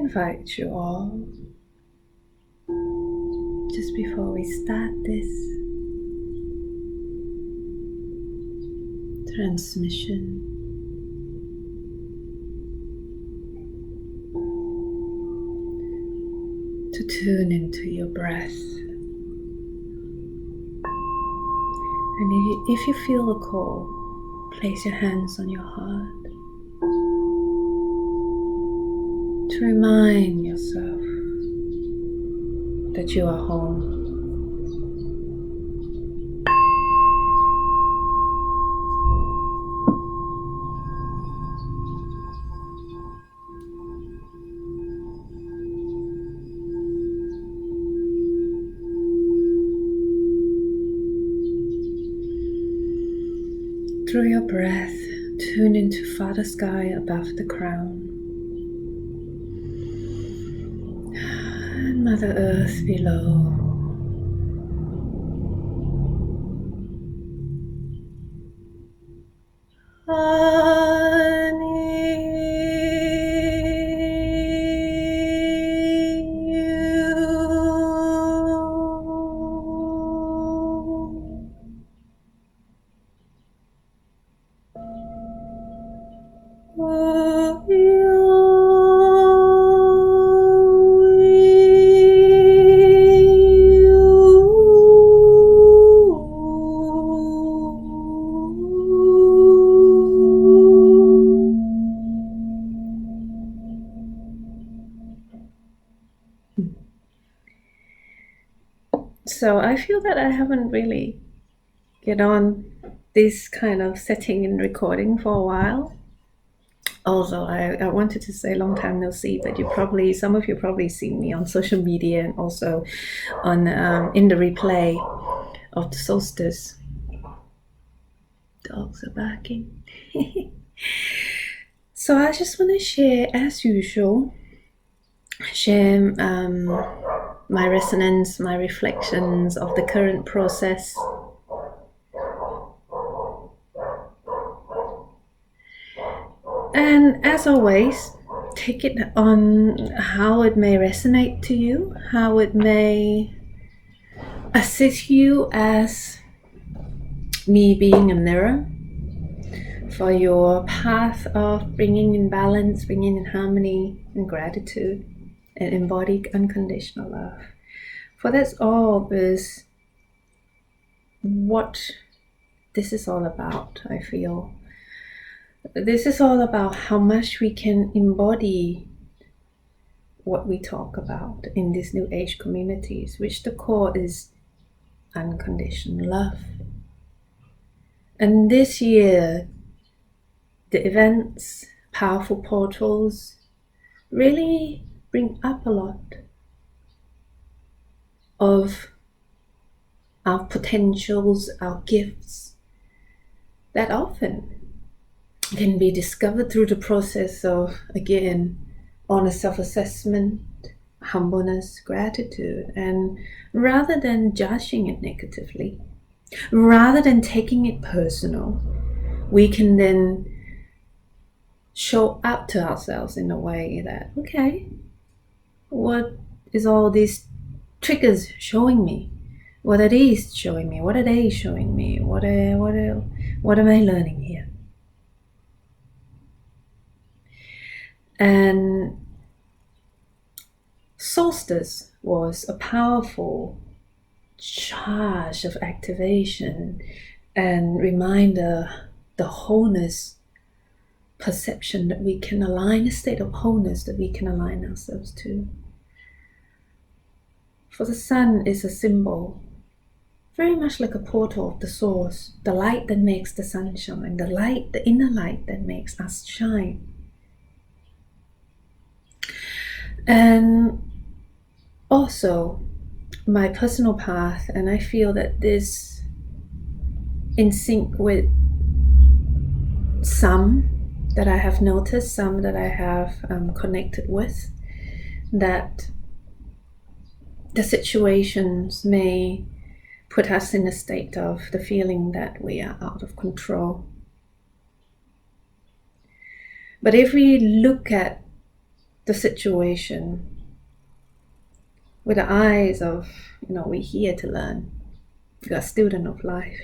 invite you all, just before we start this transmission, to tune into your breath. And if you feel the call, place your hands on your heart to remind yourself that you are home. Through your breath, tune into Father Sky above the crown and Mother Earth below. So I feel that I haven't really get on this kind of setting and recording for a while. Also, I wanted to say long time no see, but some of you probably seen me on social media and also on in the replay of the solstice. Dogs are barking. So I just want to share, as usual, my resonance, my reflections of the current process. And as always, take it on how it may resonate to you, how it may assist you as me being a mirror for your path of bringing in balance, bringing in harmony and gratitude and embodied unconditional love. For that's all is what this is all about, I feel. This is all about how much we can embody what we talk about in these New Age communities, which the core is unconditional love. And this year, the events, powerful portals, really bring up a lot of our potentials, our gifts, that often can be discovered through the process of, again, honest self-assessment, humbleness, gratitude. And rather than judging it negatively, rather than taking it personal, we can then show up to ourselves in a way that, okay, what is all these triggers showing me? What are these showing me? What are they showing me? What am I learning here? And solstice was a powerful charge of activation and reminder, the wholeness perception that we can align, a state of wholeness that we can align ourselves to. For the sun is a symbol, very much like a portal of the source, the light that makes the sun shine, the light, the inner light that makes us shine. And also my personal path, and I feel that this in sync with some that I have noticed, some that I have connected with, that the situations may put us in a state of the feeling that we are out of control. But if we look at the situation with the eyes of, we're here to learn. We're a student of life.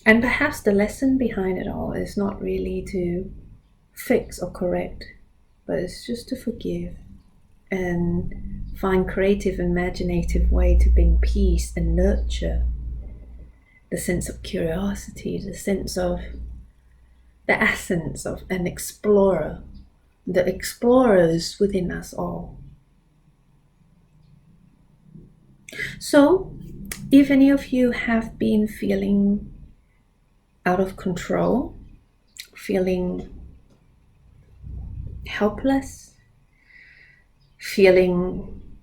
And perhaps the lesson behind it all is not really to fix or correct, but it's just to forgive and find creative, imaginative way to bring peace and nurture the sense of curiosity, the sense of the essence of an explorer, the explorers within us all. So, if any of you have been feeling out of control, feeling helpless,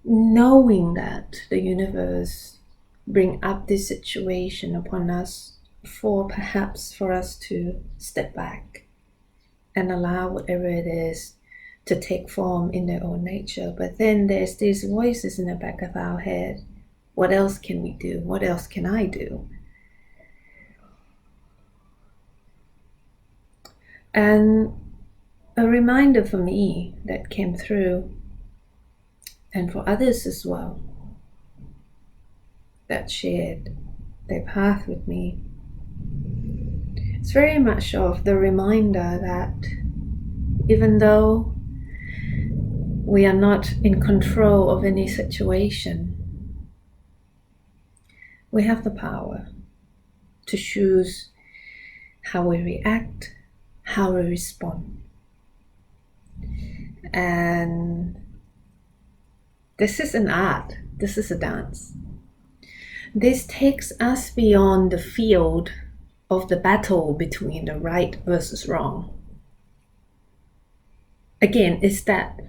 knowing that the universe bring up this situation upon us for us to step back and allow whatever it is to take form in their own nature. But then there's these voices in the back of our head. What else can we do? What else can I do? And a reminder for me that came through, and for others as well, that shared their path with me, it's very much of the reminder that even though we are not in control of any situation, we have the power to choose how we react, how we respond. And this is an art, this is a dance. This takes us beyond the field of the battle between the right versus wrong. Again, it's that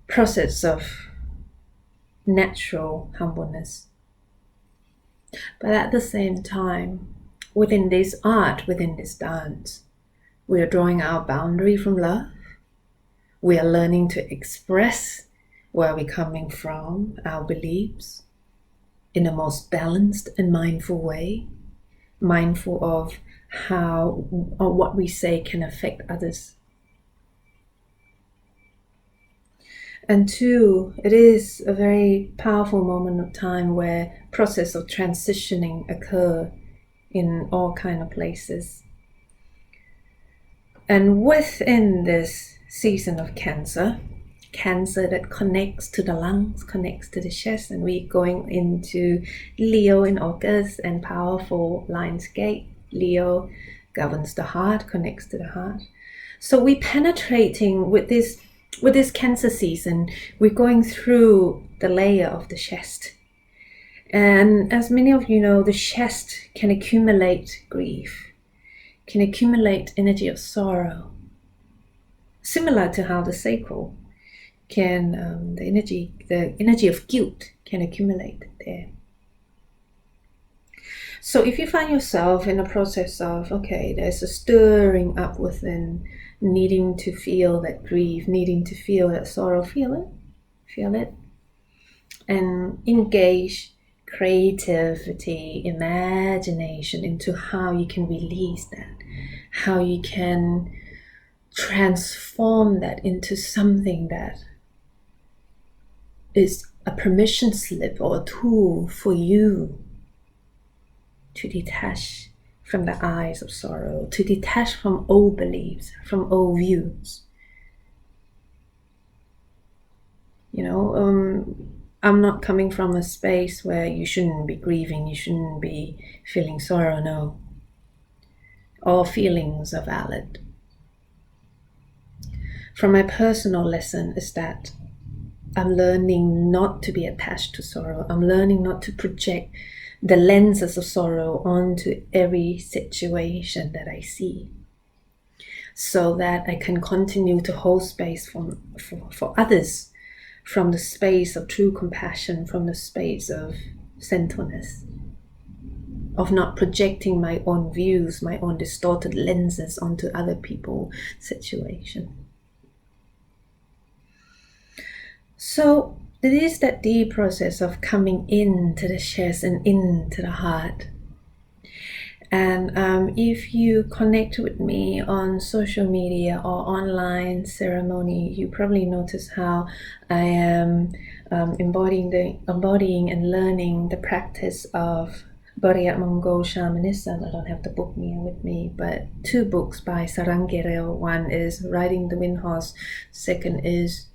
process of natural humbleness. But at the same time, within this art, within this dance, we are drawing our boundary from love. We are learning to express where we're coming from, our beliefs, in the most balanced and mindful way, mindful of how or what we say can affect others. And two, it is a very powerful moment of time where process of transitioning occur in all kind of places. And within this season of Cancer that connects to the lungs, connects to the chest, and we're going into Leo in August and powerful Lionsgate. Leo governs the heart, connects to the heart. So we're penetrating with this Cancer season, we're going through the layer of the chest. And as many of you know, the chest can accumulate grief, can accumulate energy of sorrow, similar to how the sacral can, the energy of guilt can accumulate there. So if you find yourself in a process of, there's a stirring up within, needing to feel that grief, needing to feel that sorrow, feel it, and engage creativity, imagination into how you can release that, how you can transform that into something that is a permission slip or a tool for you to detach from the eyes of sorrow, to detach from old beliefs, from old views. I'm not coming from a space where you shouldn't be grieving, you shouldn't be feeling sorrow, no. All feelings are valid. From my personal lesson is that I'm learning not to be attached to sorrow. I'm learning not to project the lenses of sorrow onto every situation that I see, so that I can continue to hold space for others from the space of true compassion, from the space of gentleness, of not projecting my own views, my own distorted lenses onto other people's situation. So it is that deep process of coming into the chest and into the heart. And if you connect with me on social media or online ceremony, you probably notice how I am embodying and learning the practice of Mongol shamanism. I don't have the book here with me, but 2 books by Sarang Gerel. One is Riding the Wind Horse, second is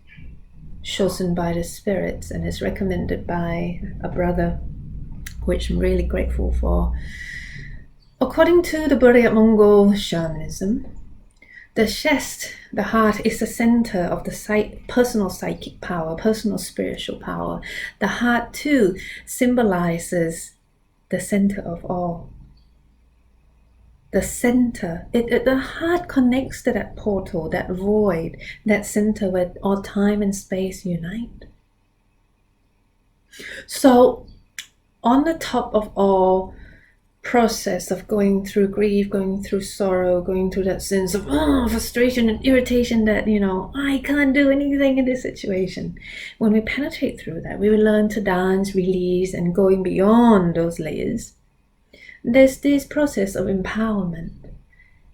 Chosen by the Spirits, and is recommended by a brother, which I'm really grateful for. According to the Mongol shamanism, the chest, the heart, is the center of the personal psychic power, personal spiritual power. The heart too symbolizes the center of all. The center, the heart connects to that portal, that void, that center where all time and space unite. So, on the top of all process of going through grief, going through sorrow, going through that sense of frustration and irritation that, I can't do anything in this situation. When we penetrate through that, we will learn to dance, release, and going beyond those layers. There's this process of empowerment,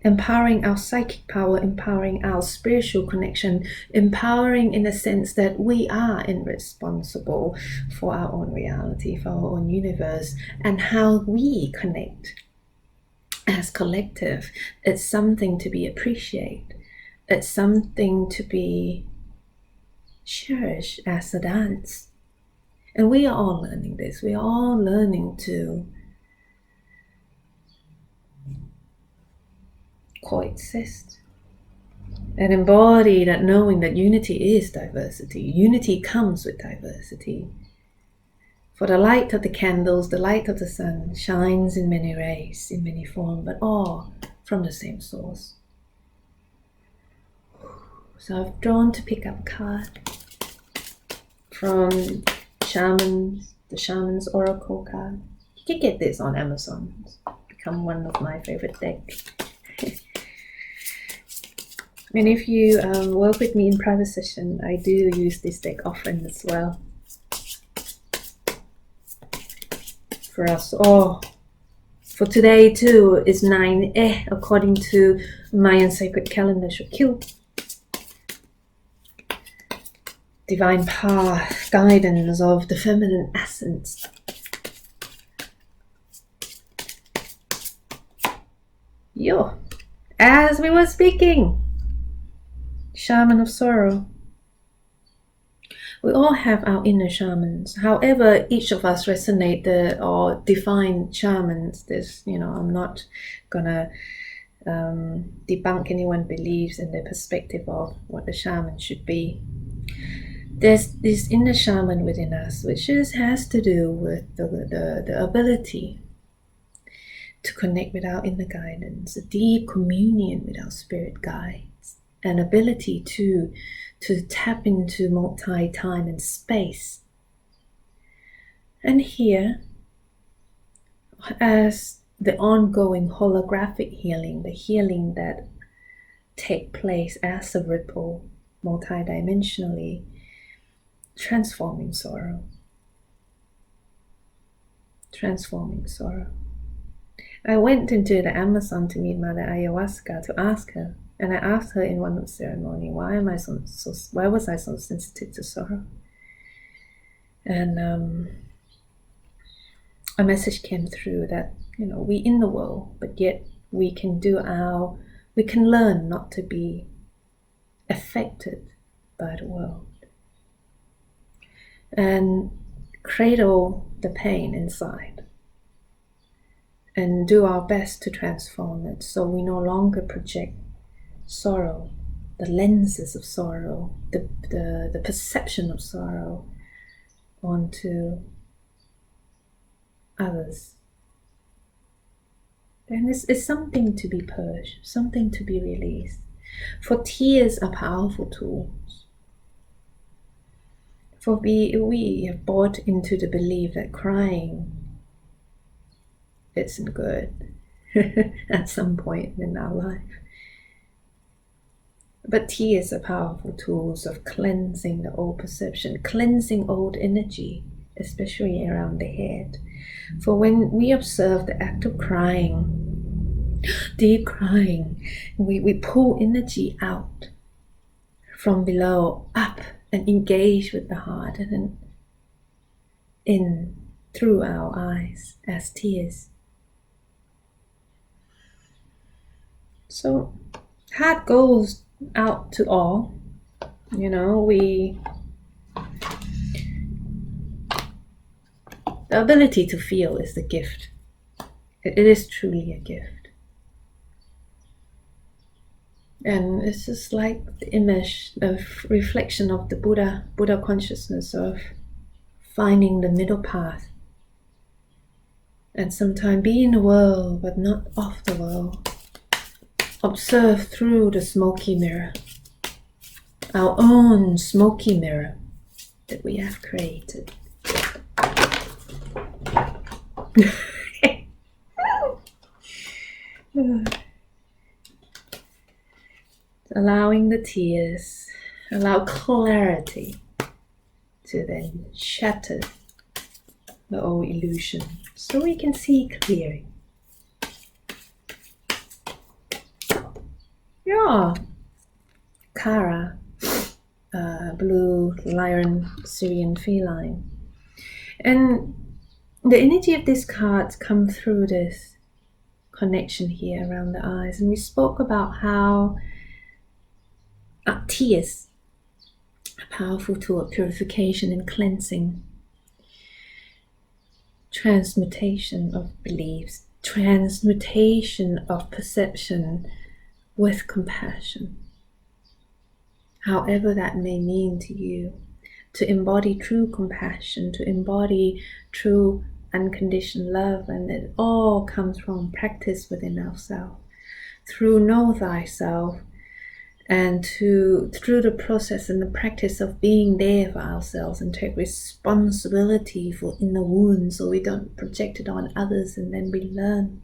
empowering our psychic power, empowering our spiritual connection, empowering in the sense that we are responsible for our own reality, for our own universe, and how we connect as collective. It's something to be appreciated. It's something to be cherished as a dance. And we are all learning this. We are all learning to coexist and embody that, knowing that unity is diversity. Unity comes with diversity. For the light of the candles, the light of the sun shines in many rays, in many forms, but all from the same source. So I've drawn to pick up a card from the Shaman's Oracle card. You can get this on Amazon. It's become one of my favorite decks. And if you work with me in private session, I do use this deck often as well. For us all. For today too is 9 according to Mayan sacred calendar Shokil. Divine power, guidance of the feminine essence. As we were speaking, Shaman of sorrow. We all have our inner shamans. However, each of us resonate or define shamans. I'm not gonna debunk anyone's beliefs and their perspective of what the shaman should be. There's this inner shaman within us, which has to do with the ability to connect with our inner guidance, a deep communion with our spirit guides, an ability to tap into multi-time and space. And here, as the ongoing holographic healing, the healing that take place as a ripple, multidimensionally, transforming sorrow. Transforming sorrow. I went into the Amazon to meet Mother Ayahuasca to ask her, and I asked her in one of the ceremony, why was I so sensitive to sorrow? And a message came through that, we in the world, but yet we can learn not to be affected by the world. And cradle the pain inside. And do our best to transform it so we no longer project sorrow, the lenses of sorrow, the perception of sorrow onto others. And it's something to be purged, something to be released. For tears are powerful tools. For we have bought into the belief that crying isn't good at some point in our life. But tears are powerful tools of cleansing the old perception, cleansing old energy, especially around the head. For when we observe the act of crying deep crying. We pull energy out from below up and engage with the heart, and then in through our eyes as tears. So heart goes out to all. The ability to feel is the gift. It is truly a gift. And it's just like the image, the reflection of the Buddha consciousness of finding the middle path. And sometimes be in the world, but not of the world. Observe through the smoky mirror, our own smoky mirror that we have created. Allowing the tears, allow clarity to then shatter the old illusion so we can see clearly. Yeah, Kara, blue lion, Syrian feline. And the energy of these cards come through this connection here around the eyes. And we spoke about how tears are powerful tool of purification and cleansing, transmutation of beliefs, transmutation of perception with compassion. However that may mean to you, to embody true compassion, to embody true unconditioned love, and it all comes from practice within ourselves. Through know thyself, and through the process and the practice of being there for ourselves and take responsibility for inner wounds so we don't project it on others, and then we learn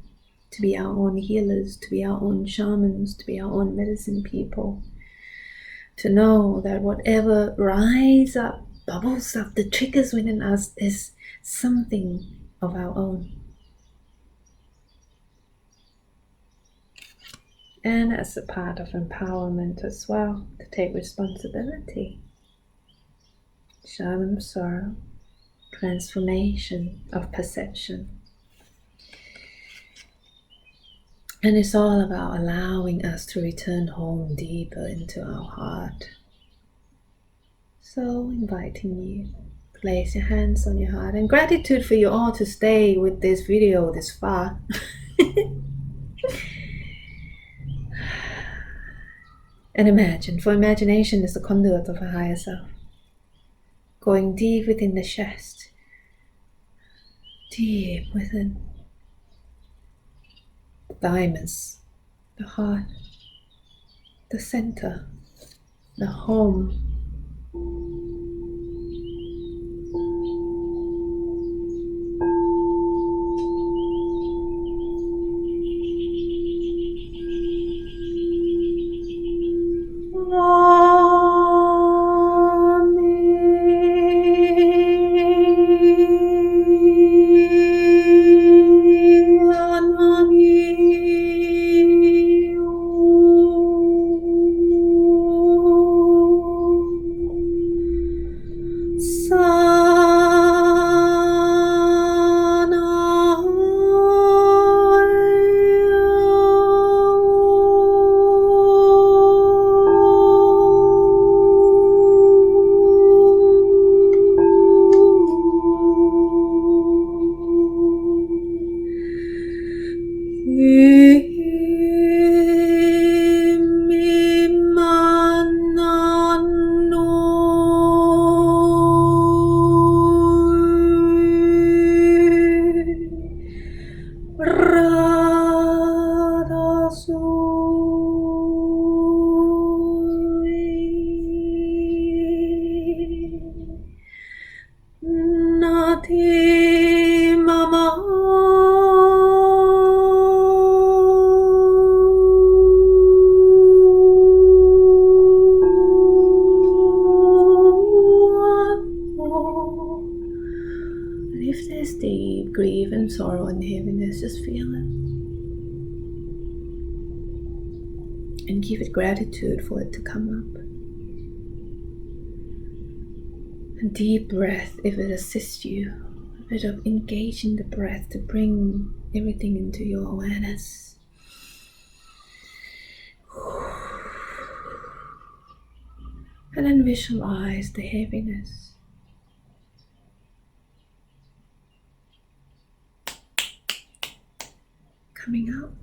to be our own healers, to be our own shamans, to be our own medicine people. To know that whatever rises up, bubbles up, the triggers within us is something of our own. And that's a part of empowerment as well, to take responsibility. Shaman of sorrow, transformation of perception. And it's all about allowing us to return home deeper into our heart. So inviting you, place your hands on your heart, and gratitude for you all to stay with this video this far. And imagine, for imagination is the conduit of a higher self. Going deep within the chest, deep within the thymus, the heart, the center, the home. If there's deep grief and sorrow and heaviness, just feel it. and give it gratitude for it to come up. A deep breath, if it assists you, a bit of engaging the breath to bring everything into your awareness. And then visualize the heaviness. Coming out,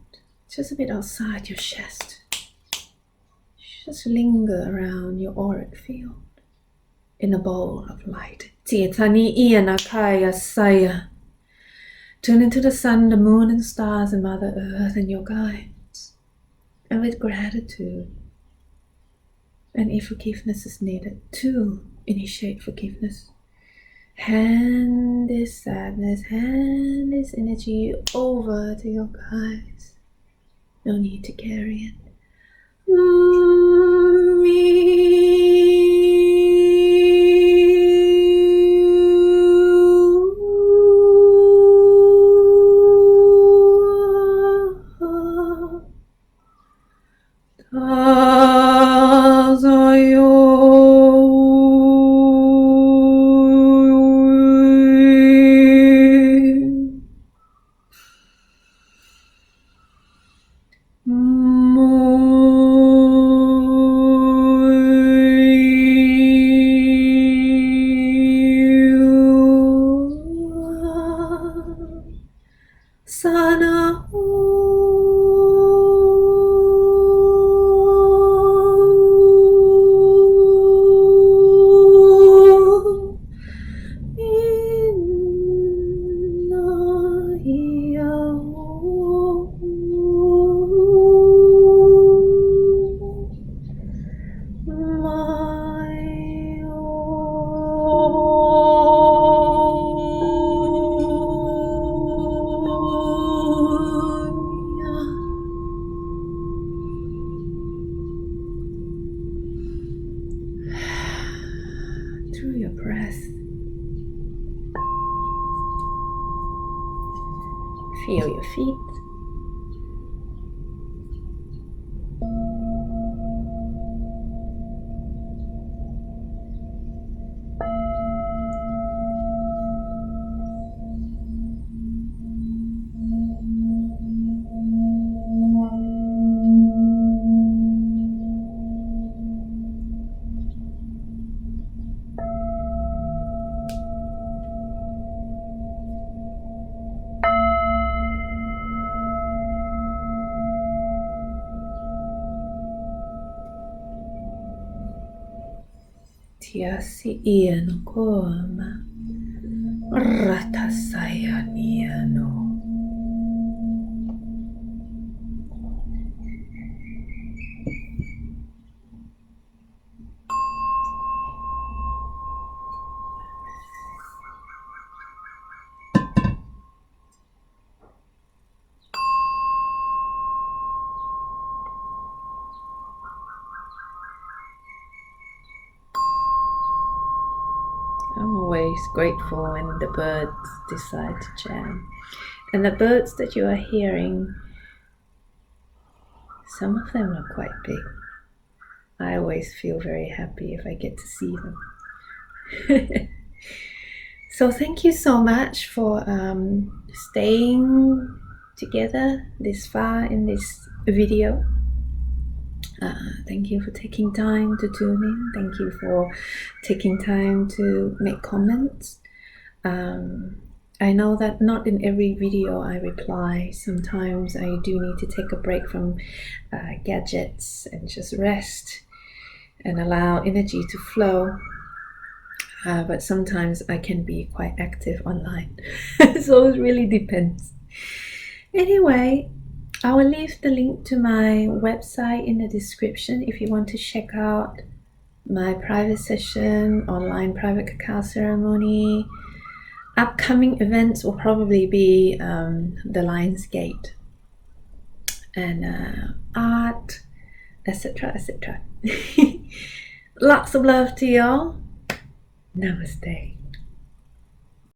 just a bit outside your chest. Just linger around your auric field in a bowl of light. Tani Ianakaya Saya. Tune into the sun, the moon, and stars, and Mother Earth, and your guides. And with gratitude, and if forgiveness is needed, to initiate forgiveness. Hand this sadness, hand this energy over to your guides. No need to carry it. Through your breath, feel your feet. Tiasi iano koma ratasaya niano. I'm always grateful when the birds decide to jam. And the birds that you are hearing, some of them are quite big. I always feel very happy if I get to see them. So thank you so much for staying together this far in this video. Thank you for taking time to tune in. Thank you for taking time to make comments. I know that not in every video I reply. Sometimes I do need to take a break from gadgets and just rest and allow energy to flow. But sometimes I can be quite active online. So it really depends. Anyway, I will leave the link to my website in the description if you want to check out my private session, online private cacao ceremony. Upcoming events will probably be the Lion's Gate and art, etc., etc. Lots of love to y'all. Namaste.